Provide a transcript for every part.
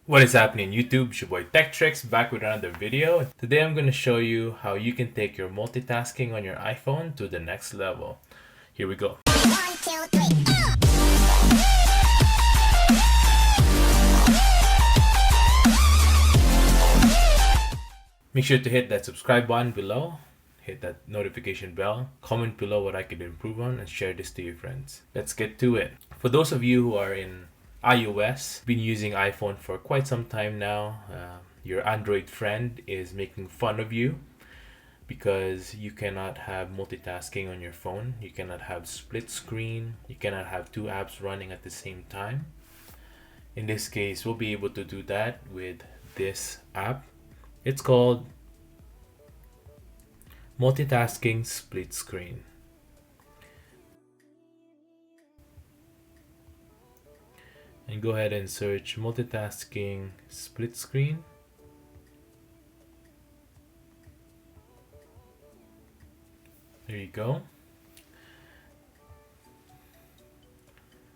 What is happening YouTube? It's your boy Tech Tricks back with another video. Today I'm going to show you how you can take your multitasking on your iPhone to the next level. Here we go. 1, 2, 3. Make sure to hit that subscribe button below, hit that notification bell, comment below what I could improve on, and share this to your friends. Let's get to it. For those of you who are in iOS, been using iPhone for quite some time now, your Android friend is making fun of you because you cannot have multitasking on your phone. You cannot have split screen. You cannot have two apps running at the same time. In this case, we'll be able to do that with this app. It's called Multitasking Split Screen. And go ahead and search multitasking split screen. There you go.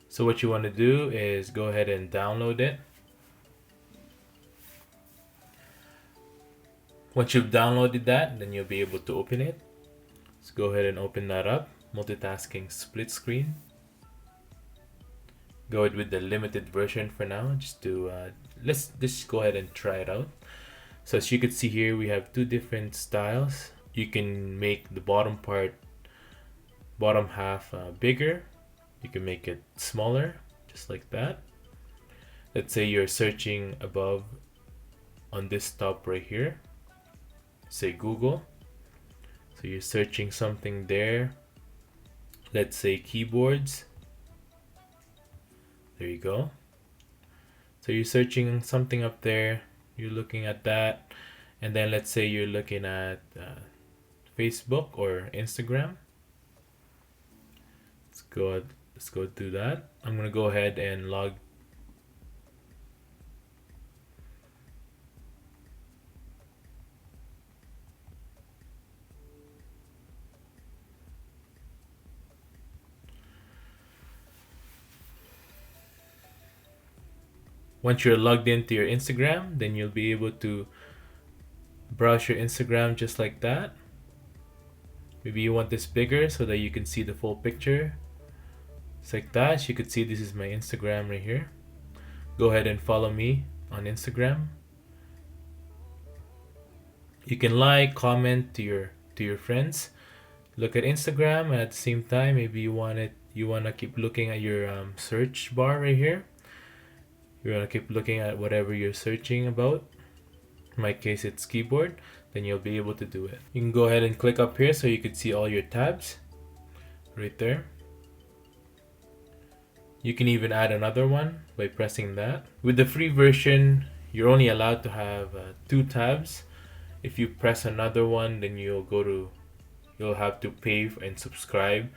So what you want to do is go ahead and download it. Once you've downloaded that, then you'll be able to open it. So go ahead and open that up. Multitasking split screen. Go ahead with the limited version for now, just to let's just go ahead and try it out. So as you can see here, we have two different styles. You can make the bottom half bigger. You can make it smaller, just like that. Let's say you're searching above on this top right here, say Google. So you're searching something there. Let's say keyboards. There you go. So you're searching something up there, you're looking at that, and then let's say you're looking at Facebook or Instagram. Let's go do that. I'm gonna go ahead and log. Once you're logged into your Instagram, then you'll be able to browse your Instagram just like that. Maybe you want this bigger so that you can see the full picture. It's like that. As you can see, this is my Instagram right here. Go ahead and follow me on Instagram. You can like, comment to your friends. Look at Instagram, and at the same time, maybe you wanna keep looking at your search bar right here. You're gonna keep looking at whatever you're searching about. In my case, it's keyboard. Then you'll be able to do it. You can go ahead and click up here so you can see all your tabs right there. You can even add another one by pressing that. With the free version, you're only allowed to have 2 tabs. If you press another one, then you'll have to pay and subscribe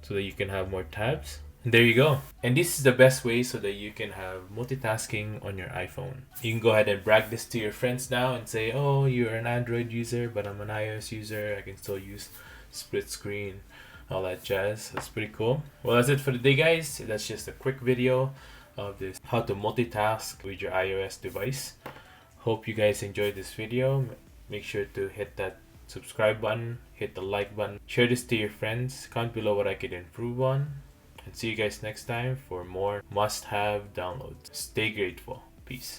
so that you can have more tabs. And there you go. And this is the best way so that you can have multitasking on your iPhone. You can go ahead and brag this to your friends now and say, oh, you're an Android user, but I'm an iOS user. I can still use split screen, all that jazz. That's pretty cool. Well, that's it for today, guys. That's just a quick video of this, how to multitask with your iOS device. Hope you guys enjoyed this video. Make sure to hit that subscribe button, hit the like button, share this to your friends, comment below what I could improve on. And see you guys next time for more must-have downloads. Stay grateful. Peace.